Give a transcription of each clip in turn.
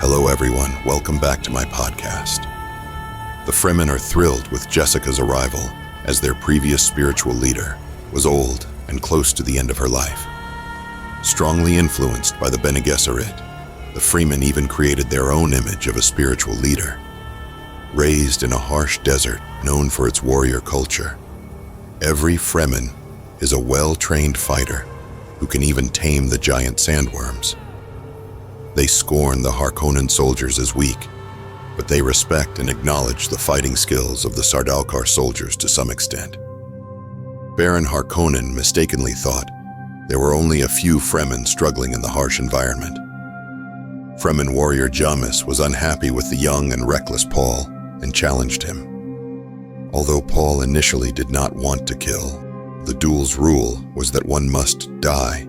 Hello everyone, welcome back to my podcast. The Fremen are thrilled with Jessica's arrival, as their previous spiritual leader was old and close to the end of her life. Strongly influenced by the Bene Gesserit, the Fremen even created their own image of a spiritual leader. Raised in a harsh desert known for its warrior culture, every Fremen is a well-trained fighter who can even tame the giant sandworms. They scorn the Harkonnen soldiers as weak, but they respect and acknowledge the fighting skills of the Sardaukar soldiers to some extent. Baron Harkonnen mistakenly thought there were only a few Fremen struggling in the harsh environment. Fremen warrior Jamis was unhappy with the young and reckless Paul and challenged him. Although Paul initially did not want to kill, the duel's rule was that one must die,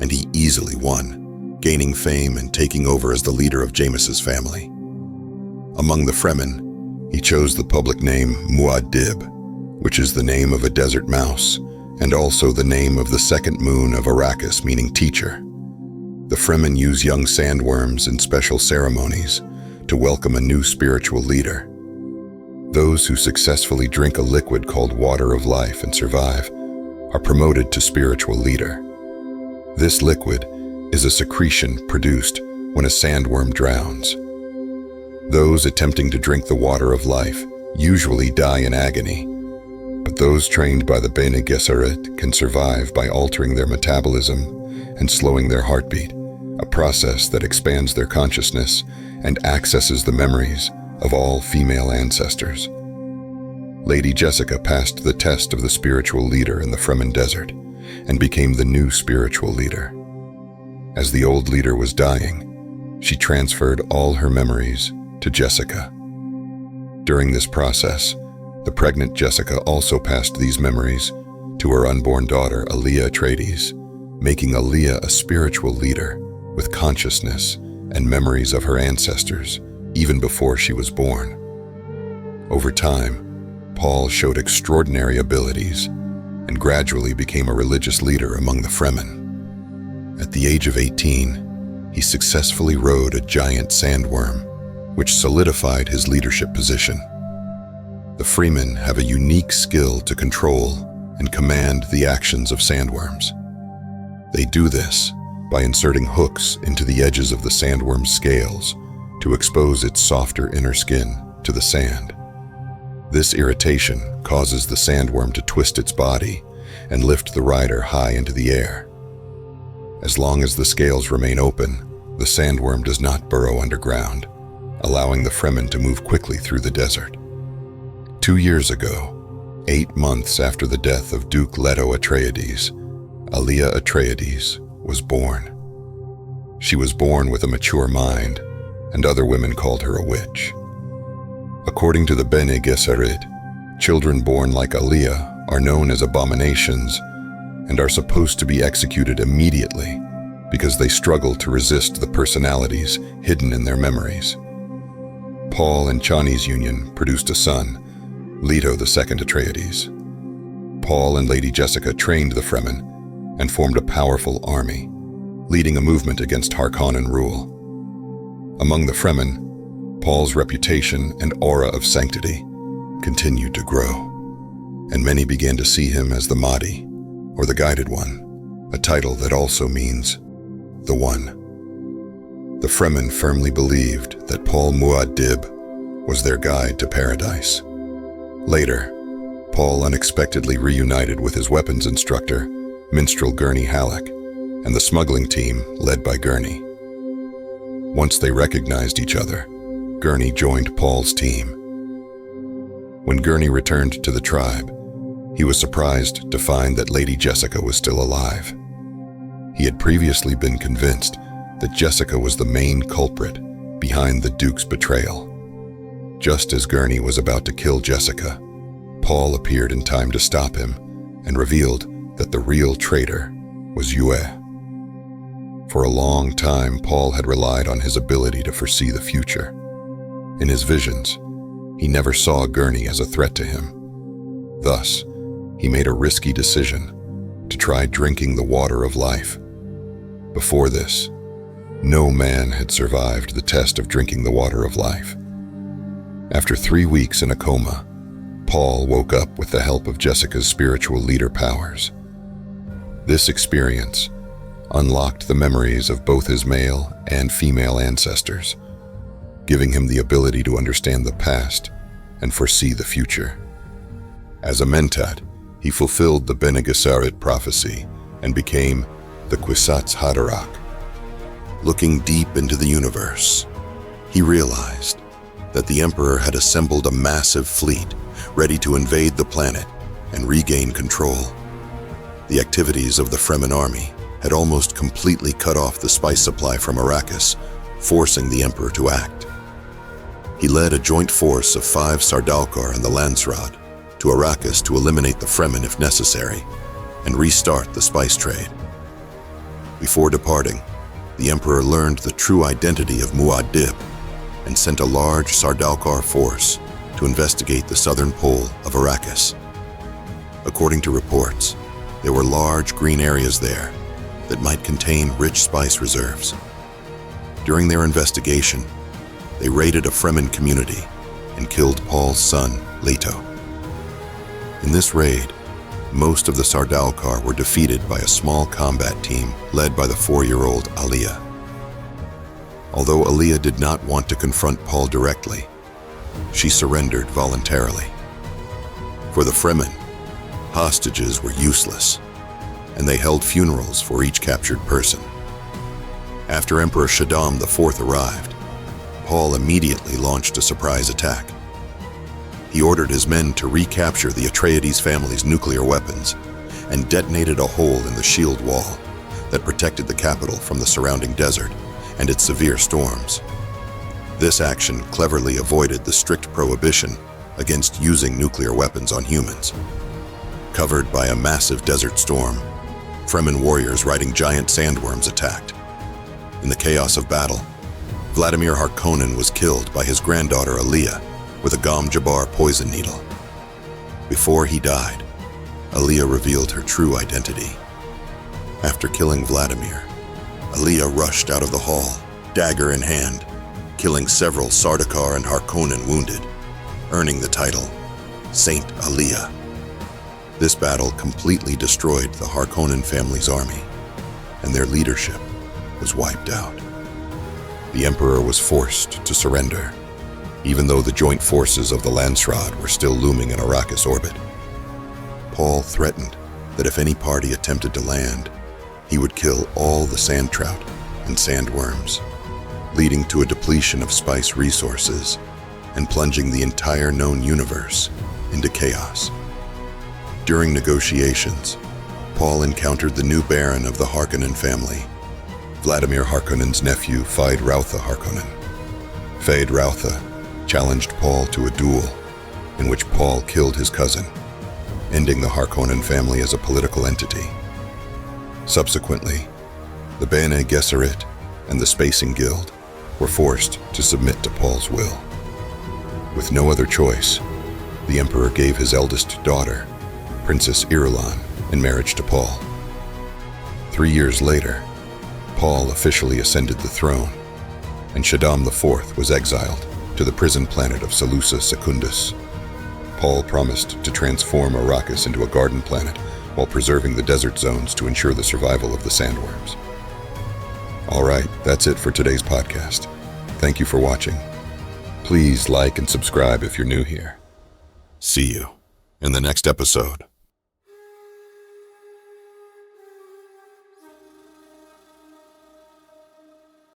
and he easily won, gaining fame and taking over as the leader of Jamis's family. Among the Fremen, he chose the public name Muad'Dib, which is the name of a desert mouse, and also the name of the second moon of Arrakis, meaning teacher. The Fremen use young sandworms in special ceremonies to welcome a new spiritual leader. Those who successfully drink a liquid called water of life and survive are promoted to spiritual leader. This liquid is a secretion produced when a sandworm drowns. Those attempting to drink the water of life usually die in agony, but those trained by the Bene Gesserit can survive by altering their metabolism and slowing their heartbeat, a process that expands their consciousness and accesses the memories of all female ancestors. Lady Jessica passed the test of the spiritual leader in the Fremen desert and became the new spiritual leader. As the old leader was dying, she transferred all her memories to Jessica. During this process, the pregnant Jessica also passed these memories to her unborn daughter, Alia Atreides, making Alia a spiritual leader with consciousness and memories of her ancestors, even before she was born. Over time, Paul showed extraordinary abilities and gradually became a religious leader among the Fremen. At the age of 18, he successfully rode a giant sandworm, which solidified his leadership position. The Fremen have a unique skill to control and command the actions of sandworms. They do this by inserting hooks into the edges of the sandworm's scales to expose its softer inner skin to the sand. This irritation causes the sandworm to twist its body and lift the rider high into the air. As long as the scales remain open, the sandworm does not burrow underground, allowing the Fremen to move quickly through the desert. 2 years ago, 8 months after the death of Duke Leto Atreides, Alia Atreides was born. She was born with a mature mind, and other women called her a witch. According to the Bene Gesserit, children born like Alia are known as abominations and are supposed to be executed immediately because they struggle to resist the personalities hidden in their memories. Paul and Chani's union produced a son, Leto II Atreides. Paul and Lady Jessica trained the Fremen and formed a powerful army, leading a movement against Harkonnen rule. Among the Fremen, Paul's reputation and aura of sanctity continued to grow, and many began to see him as the Mahdi, or the Guided One, a title that also means the One. The Fremen firmly believed that Paul Muad'Dib was their guide to paradise. Later, Paul unexpectedly reunited with his weapons instructor, minstrel Gurney Halleck, and the smuggling team led by Gurney. Once they recognized each other, Gurney joined Paul's team. When Gurney returned to the tribe, he was surprised to find that Lady Jessica was still alive. He had previously been convinced that Jessica was the main culprit behind the Duke's betrayal. Just as Gurney was about to kill Jessica, Paul appeared in time to stop him and revealed that the real traitor was Yue. For a long time, Paul had relied on his ability to foresee the future. In his visions, he never saw Gurney as a threat to him. Thus, he made a risky decision to try drinking the water of life. Before this, No man had survived the test of drinking the water of life. After 3 weeks in a coma, Paul woke up with the help of Jessica's spiritual leader powers. This experience unlocked the memories of both his male and female ancestors, giving him the ability to understand the past and foresee the future. As a mentat, he fulfilled the Bene Gesserit prophecy and became the Kwisatz Haderach. Looking deep into the universe, he realized that the Emperor had assembled a massive fleet ready to invade the planet and regain control. The activities of the Fremen army had almost completely cut off the spice supply from Arrakis, forcing the Emperor to act. He led a joint force of 5 Sardaukar and the Landsraad to Arrakis to eliminate the Fremen if necessary and restart the spice trade. Before departing, the Emperor learned the true identity of Muad'Dib and sent a large Sardaukar force to investigate the southern pole of Arrakis. According to reports, there were large green areas there that might contain rich spice reserves. During their investigation, they raided a Fremen community and killed Paul's son, Leto. In this raid, most of the Sardaukar were defeated by a small combat team led by the 4-year-old Aliyah. Although Aliyah did not want to confront Paul directly, she surrendered voluntarily. For the Fremen, hostages were useless, and they held funerals for each captured person. After Emperor Shaddam IV arrived, Paul immediately launched a surprise attack. He ordered his men to recapture the Atreides family's nuclear weapons and detonated a hole in the shield wall that protected the capital from the surrounding desert and its severe storms. This action cleverly avoided the strict prohibition against using nuclear weapons on humans. Covered by a massive desert storm, Fremen warriors riding giant sandworms attacked. In the chaos of battle, Vladimir Harkonnen was killed by his granddaughter Aliyah with a Gom Jabbar poison needle. Before he died, Aliyah revealed her true identity. After killing Vladimir, Aliyah rushed out of the hall, dagger in hand, killing several Sardaukar and Harkonnen wounded, earning the title Saint Aliyah. This battle completely destroyed the Harkonnen family's army, and their leadership was wiped out. The Emperor was forced to surrender, even though the joint forces of the Landsraad were still looming in Arrakis orbit. Paul threatened that if any party attempted to land, he would kill all the sand trout and sandworms, leading to a depletion of spice resources and plunging the entire known universe into chaos. During negotiations, Paul encountered the new Baron of the Harkonnen family, Vladimir Harkonnen's nephew, Feyd-Rautha Harkonnen. Feyd-Rautha challenged Paul to a duel in which Paul killed his cousin, ending the Harkonnen family as a political entity. Subsequently, the Bene Gesserit and the Spacing Guild were forced to submit to Paul's will. With no other choice, the Emperor gave his eldest daughter, Princess Irulan, in marriage to Paul. 3 years later, Paul officially ascended the throne, and Shaddam IV was exiled to the prison planet of Salusa Secundus. Paul promised to transform Arrakis into a garden planet while preserving the desert zones to ensure the survival of the sandworms. All right, that's it for today's podcast. Thank you for watching. Please like and subscribe if you're new here. See you in the next episode.